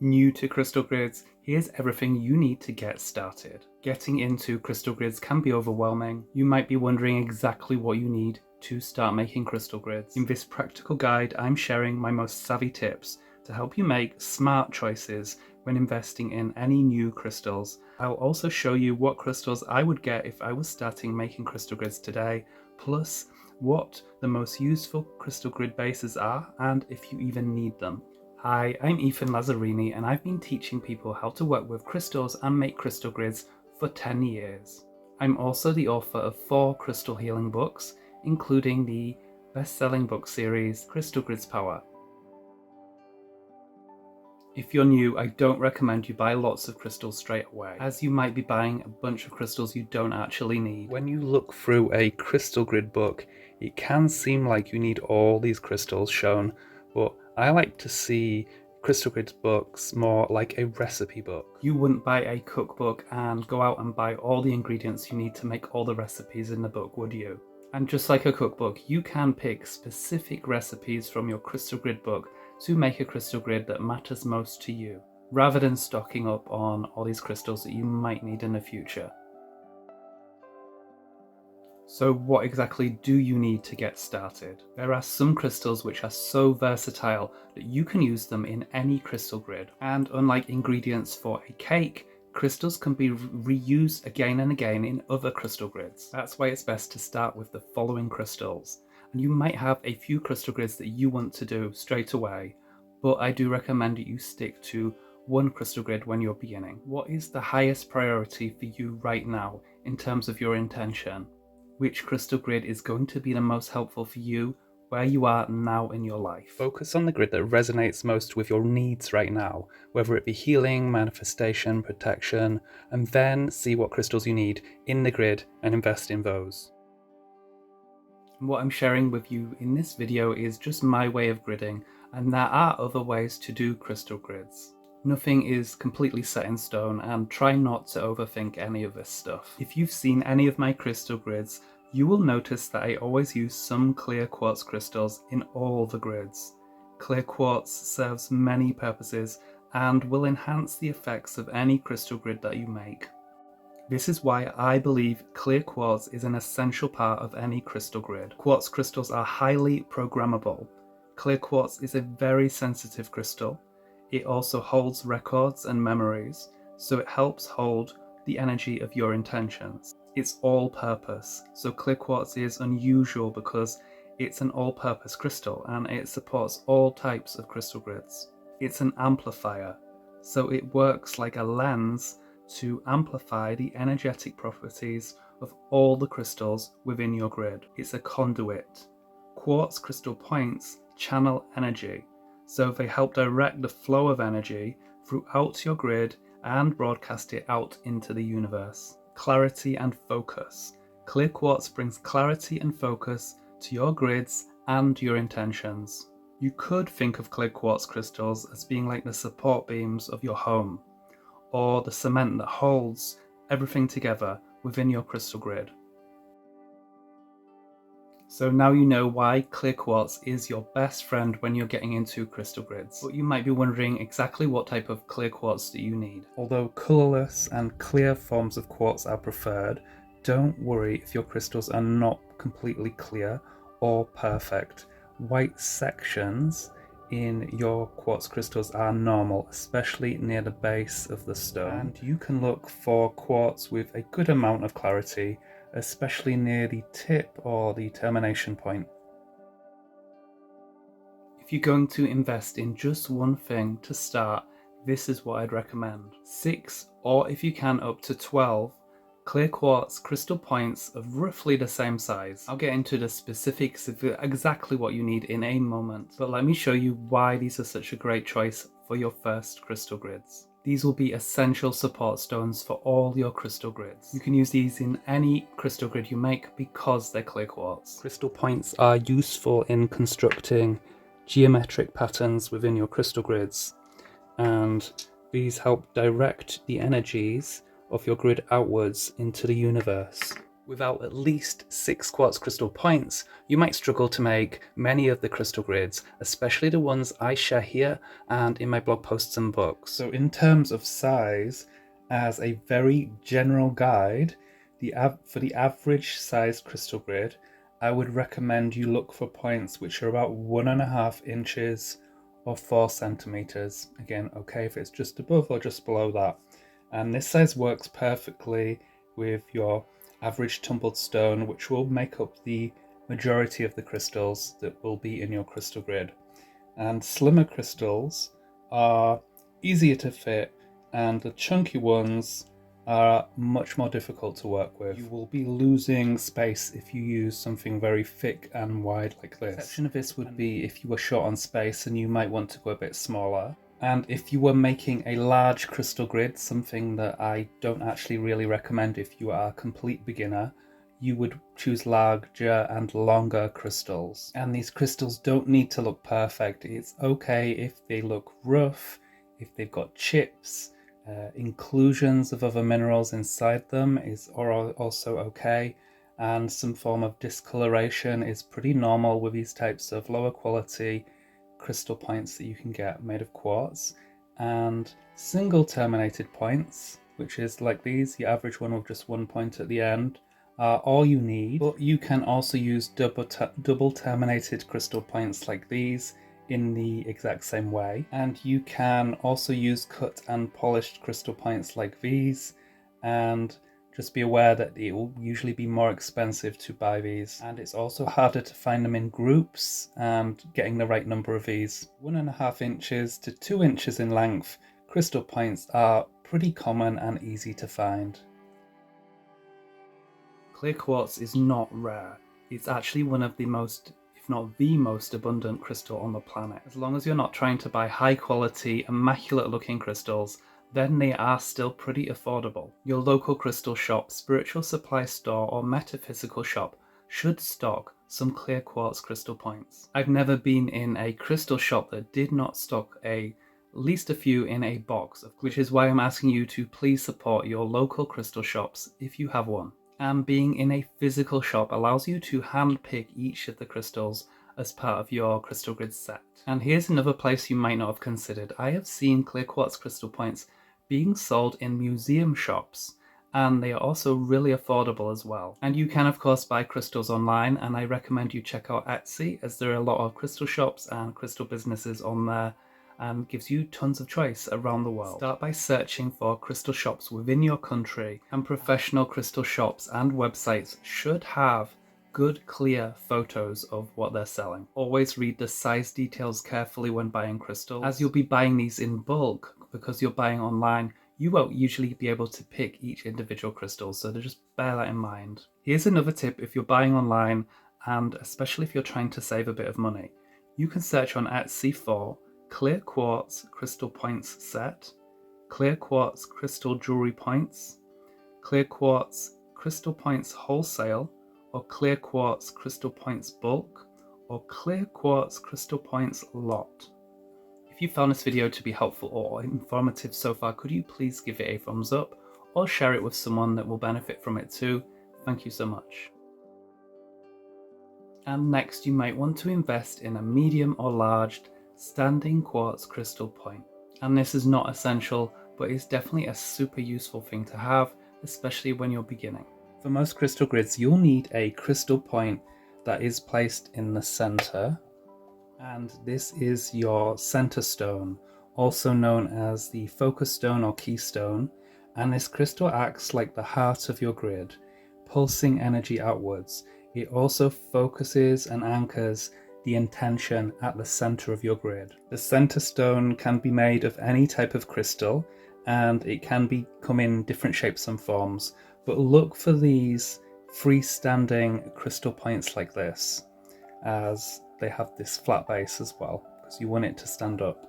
New to crystal grids, here's everything you need to get started. Getting into crystal grids can be overwhelming. You might be wondering exactly what you need to start making crystal grids. In this practical guide, I'm sharing my most savvy tips to help you make smart choices when investing in any new crystals. I'll also show you what crystals I would get if I was starting making crystal grids today, plus what the most useful crystal grid bases are and if you even need them. Hi, I'm Ethan Lazzarini and I've been teaching people how to work with crystals and make crystal grids for 10 years. I'm also the author of 4 crystal healing books, including the best-selling book series Crystal Grids Power. If you're new, I don't recommend you buy lots of crystals straight away, as you might be buying a bunch of crystals you don't actually need. When you look through a crystal grid book, it can seem like you need all these crystals shown, but I like to see crystal grid books more like a recipe book. You wouldn't buy a cookbook and go out and buy all the ingredients you need to make all the recipes in the book, would you? And just like a cookbook, you can pick specific recipes from your crystal grid book to make a crystal grid that matters most to you, rather than stocking up on all these crystals that you might need in the future. So what exactly do you need to get started? There are some crystals which are so versatile that you can use them in any crystal grid. And unlike ingredients for a cake, crystals can be reused again and again in other crystal grids. That's why it's best to start with the following crystals. And you might have a few crystal grids that you want to do straight away, but I do recommend that you stick to one crystal grid when you're beginning. What is the highest priority for you right now in terms of your intention? Which crystal grid is going to be the most helpful for you where you are now in your life? Focus on the grid that resonates most with your needs right now, whether it be healing, manifestation, protection, and then see what crystals you need in the grid and invest in those. What I'm sharing with you in this video is just my way of gridding, and there are other ways to do crystal grids. Nothing is completely set in stone, and try not to overthink any of this stuff. If you've seen any of my crystal grids, you will notice that I always use some clear quartz crystals in all the grids. Clear quartz serves many purposes and will enhance the effects of any crystal grid that you make. This is why I believe clear quartz is an essential part of any crystal grid. Quartz crystals are highly programmable. Clear quartz is a very sensitive crystal. It also holds records and memories, so it helps hold the energy of your intentions. It's all-purpose, so clear quartz is unusual because it's an all-purpose crystal and it supports all types of crystal grids. It's an amplifier, so it works like a lens to amplify the energetic properties of all the crystals within your grid. It's a conduit. Quartz crystal points channel energy, so they help direct the flow of energy throughout your grid and broadcast it out into the universe. Clarity and focus. Clear quartz brings clarity and focus to your grids and your intentions. You could think of clear quartz crystals as being like the support beams of your home, or the cement that holds everything together within your crystal grid. So now you know why clear quartz is your best friend when you're getting into crystal grids. But you might be wondering exactly what type of clear quartz do you need. Although colourless and clear forms of quartz are preferred, don't worry if your crystals are not completely clear or perfect. White sections in your quartz crystals are normal, especially near the base of the stone. And you can look for quartz with a good amount of clarity, especially near the tip or the termination point. If you're going to invest in just one thing to start, this is what I'd recommend. 6, or if you can up to 12, clear quartz crystal points of roughly the same size. I'll get into the specifics of exactly what you need in a moment, but let me show you why these are such a great choice for your first crystal grids. These will be essential support stones for all your crystal grids. You can use these in any crystal grid you make because they're clear quartz. Crystal points are useful in constructing geometric patterns within your crystal grids, and these help direct the energies of your grid outwards into the universe. Without at least 6 quartz crystal points, you might struggle to make many of the crystal grids, especially the ones I share here and in my blog posts and books. So in terms of size, as a very general guide, for the average sized crystal grid, I would recommend you look for points which are about 1.5 inches or 4 centimeters. Again, okay if it's just above or just below that. And this size works perfectly with your average tumbled stone, which will make up the majority of the crystals that will be in your crystal grid. And slimmer crystals are easier to fit, and the chunky ones are much more difficult to work with. You will be losing space if you use something very thick and wide like this. The exception of this would be if you were short on space and you might want to go a bit smaller. And if you were making a large crystal grid, something that I don't actually really recommend if you are a complete beginner, you would choose larger and longer crystals. And these crystals don't need to look perfect. It's okay if they look rough, if they've got chips, inclusions of other minerals inside them is also okay. And some form of discoloration is pretty normal with these types of lower quality crystal points that you can get made of quartz. And single terminated points, which is like these, the average one with just 1 point at the end, are all you need. But you can also use double terminated crystal points like these in the exact same way. And you can also use cut and polished crystal points like these, and just be aware that it will usually be more expensive to buy these, and it's also harder to find them in groups and getting the right number of these. 1.5 inches to 2 inches in length crystal points are pretty common and easy to find. Clear quartz is not rare. It's actually one of the most, if not the most abundant crystal on the planet. As long as you're not trying to buy high quality, immaculate looking crystals, then they are still pretty affordable. Your local crystal shop, spiritual supply store, or metaphysical shop should stock some clear quartz crystal points. I've never been in a crystal shop that did not stock at least a few in a box, which is why I'm asking you to please support your local crystal shops if you have one. And being in a physical shop allows you to handpick each of the crystals as part of your crystal grid set. And here's another place you might not have considered. I have seen clear quartz crystal points being sold in museum shops, and they are also really affordable as well. And you can of course buy crystals online, and I recommend you check out Etsy, as there are a lot of crystal shops and crystal businesses on there, and gives you tons of choice around the world. Start by searching for crystal shops within your country, and professional crystal shops and websites should have good, clear photos of what they're selling. Always read the size details carefully when buying crystals, as you'll be buying these in bulk. Because you're buying online, you won't usually be able to pick each individual crystal, so just bear that in mind. Here's another tip if you're buying online, and especially if you're trying to save a bit of money. You can search on Etsy for clear quartz crystal points set, clear quartz crystal jewelry points, clear quartz crystal points wholesale, or clear quartz crystal points bulk, or clear quartz crystal points lot. If you found this video to be helpful or informative so far, could you please give it a thumbs up or share it with someone that will benefit from it too? Thank you so much. And next, you might want to invest in a medium or large standing quartz crystal point. And this is not essential, but it's definitely a super useful thing to have, especially when you're beginning. For most crystal grids, you'll need a crystal point that is placed in the center. And this is your center stone, also known as the focus stone or keystone. And this crystal acts like the heart of your grid, pulsing energy outwards. It also focuses and anchors the intention at the center of your grid. The center stone can be made of any type of crystal, and it can come in different shapes and forms, but look for these freestanding crystal points like this, as they have this flat base as well, because you want it to stand up.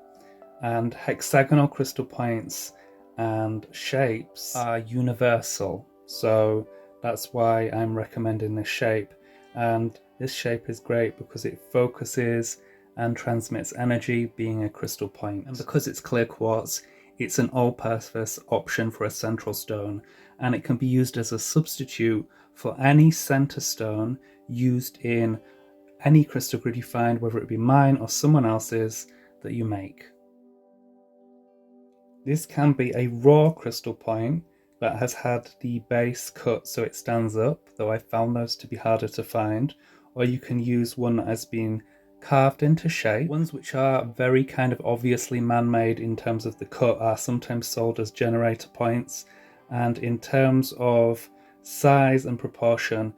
And hexagonal crystal points and shapes are universal, so that's why I'm recommending this shape. And this shape is great because it focuses and transmits energy, being a crystal point. And because it's clear quartz, It's an all-purpose option for a central stone, and it can be used as a substitute for any center stone used in any crystal grid you find, whether it be mine or someone else's that you make. This can be a raw crystal point that has had the base cut so it stands up, though I found those to be harder to find, or you can use one that has been carved into shape. Ones which are very kind of obviously man-made in terms of the cut are sometimes sold as generator points, and in terms of size and proportion,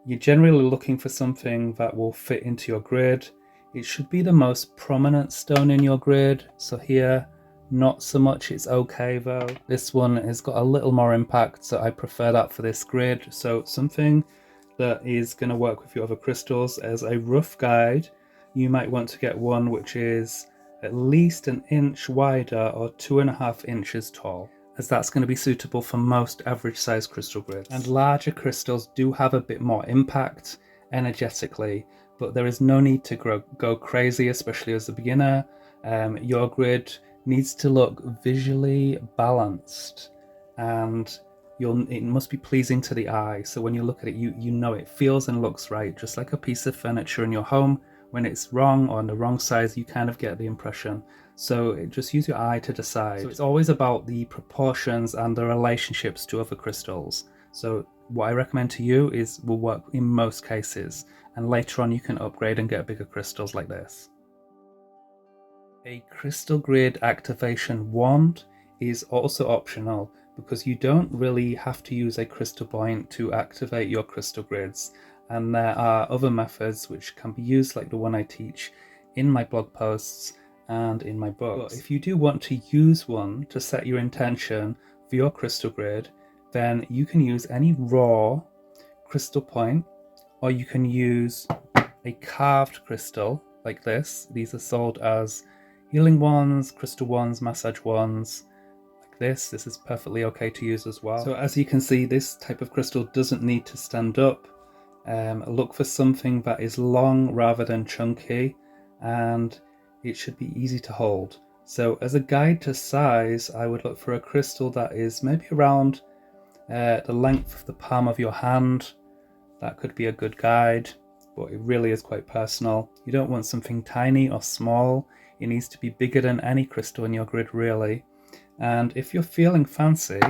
you're generally looking for something that will fit into your grid. It should be the most prominent stone in your grid, so here not so much. It's okay though. This one has got a little more impact, so I prefer that for this grid. So something that is going to work with your other crystals. As a rough guide, you might want to get one which is at least an inch wider or 2.5 inches tall, as that's going to be suitable for most average size crystal grids. And larger crystals do have a bit more impact energetically, but there is no need to go crazy, especially as a beginner. Your grid needs to look visually balanced, and it must be pleasing to the eye. So when you look at it, you know it feels and looks right, just like a piece of furniture in your home. When it's wrong or on the wrong size, you kind of get the impression. So just use your eye to decide. So it's always about the proportions and the relationships to other crystals. So what I recommend to you will work in most cases, and later on you can upgrade and get bigger crystals like this. A crystal grid activation wand is also optional, because you don't really have to use a crystal point to activate your crystal grids, and there are other methods which can be used, like the one I teach in my blog posts and in my books. But if you do want to use one to set your intention for your crystal grid, then you can use any raw crystal point, or you can use a carved crystal like this. These are sold as healing wands, crystal wands, massage wands, like this. This is perfectly okay to use as well. So as you can see, this type of crystal doesn't need to stand up. Look for something that is long rather than chunky, and it should be easy to hold. So as a guide to size, I would look for a crystal that is maybe around the length of the palm of your hand. That could be a good guide, but it really is quite personal. You don't want something tiny or small. It needs to be bigger than any crystal in your grid, really. And if you're feeling fancy,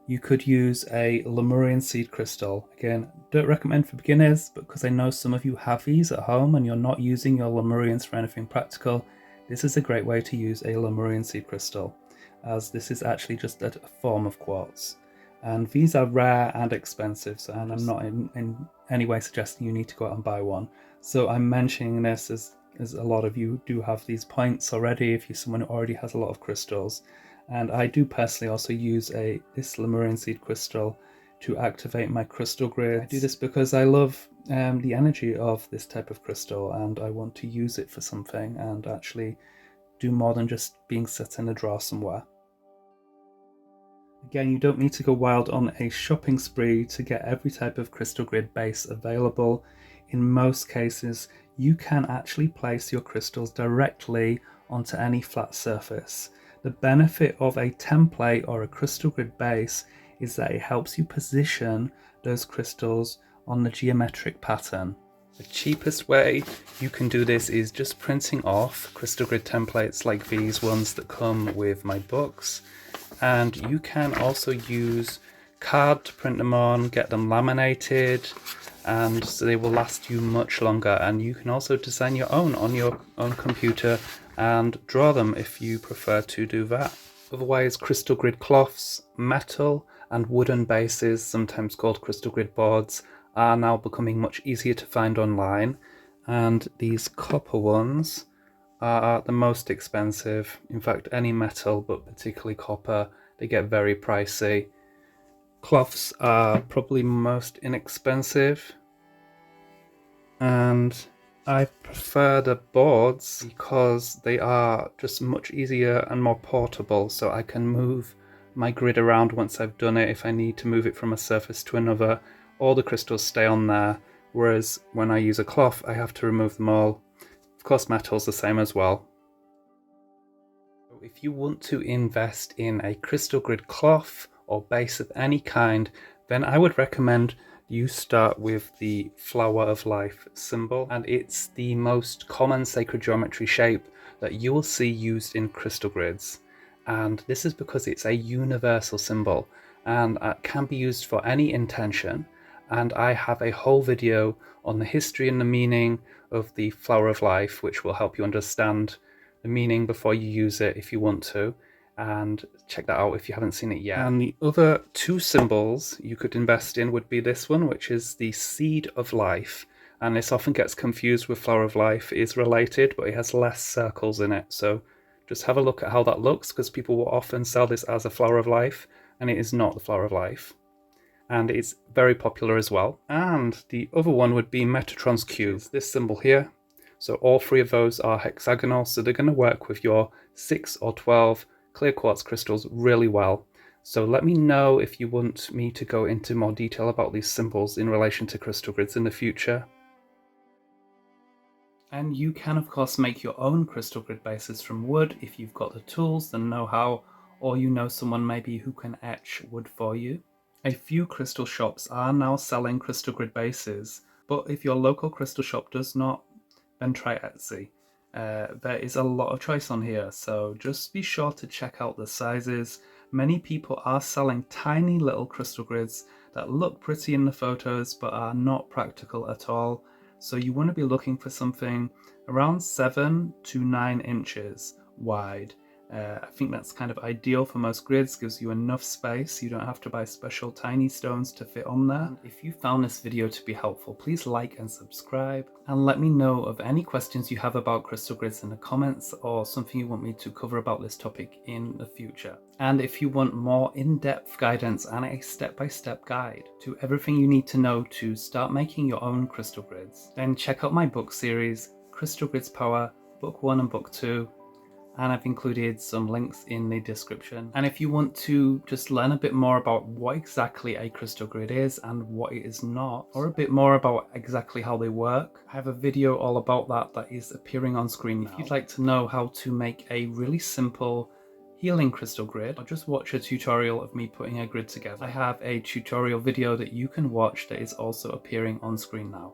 you could use a Lemurian seed crystal. Again, don't recommend for beginners, because I know some of you have these at home and you're not using your Lemurians for anything practical. This is a great way to use a Lemurian seed crystal, as this is actually just a form of quartz. And these are rare and expensive, and I'm not in any way suggesting you need to go out and buy one. So I'm mentioning this as a lot of you do have these points already, if you're someone who already has a lot of crystals. And I do personally also use this Lemurian seed crystal to activate my crystal grids. I do this because I love the energy of this type of crystal, and I want to use it for something and actually do more than just being set in a drawer somewhere. Again, you don't need to go wild on a shopping spree to get every type of crystal grid base available. In most cases, you can actually place your crystals directly onto any flat surface. The benefit of a template or a crystal grid base is that it helps you position those crystals on the geometric pattern. The cheapest way you can do this is just printing off crystal grid templates like these ones that come with my books. And you can also use card to print them on, get them laminated, and so they will last you much longer. And you can also design your own on your own computer and draw them if you prefer to do that. Otherwise, crystal grid cloths, metal and wooden bases, sometimes called crystal grid boards, are now becoming much easier to find online, and these copper ones are the most expensive. In fact, any metal, but particularly copper, they get very pricey. Cloths are probably most inexpensive, and I prefer the boards because they are just much easier and more portable, so I can move my grid around once I've done it. If I need to move it from a surface to another, all the crystals stay on there, whereas when I use a cloth I have to remove them all. Of course, metal's the same as well. If you want to invest in a crystal grid cloth or base of any kind, then I would recommend you start with the flower of life symbol, and it's the most common sacred geometry shape that you will see used in crystal grids. And this is because it's a universal symbol and can be used for any intention. And I have a whole video on the history and the meaning of the flower of life, which will help you understand the meaning before you use it if you want to. And check that out if you haven't seen it yet. And the other two symbols you could invest in would be this one, which is the seed of life. And this often gets confused with flower of life. It is related, but it has less circles in it. So just have a look at how that looks, because people will often sell this as a flower of life, and it is not the flower of life. And it's very popular as well. And the other one would be Metatron's cube, this symbol here. So all three of those are hexagonal, so they're going to work with your 6 or 12 clear quartz crystals really well. So let me know if you want me to go into more detail about these symbols in relation to crystal grids in the future. And you can of course make your own crystal grid bases from wood if you've got the tools, the know-how, or you know someone maybe who can etch wood for you. A few crystal shops are now selling crystal grid bases, but if your local crystal shop does not, then try Etsy. There is a lot of choice on here, so just be sure to check out the sizes. Many people are selling tiny little crystal grids that look pretty in the photos but are not practical at all. So you want to be looking for something around 7 to 9 inches wide. I think that's kind of ideal for most grids, gives you enough space. You don't have to buy special tiny stones to fit on there. If you found this video to be helpful, please like and subscribe, and let me know of any questions you have about crystal grids in the comments, or something you want me to cover about this topic in the future. And if you want more in-depth guidance and a step-by-step guide to everything you need to know to start making your own crystal grids, then check out my book series, Crystal Grids Power, Book 1 and Book 2, and I've included some links in the description. And if you want to just learn a bit more about what exactly a crystal grid is and what it is not, or a bit more about exactly how they work, I have a video all about that is appearing on screen now. If you'd like to know how to make a really simple healing crystal grid, or just watch a tutorial of me putting a grid together, I have a tutorial video that you can watch that is also appearing on screen now.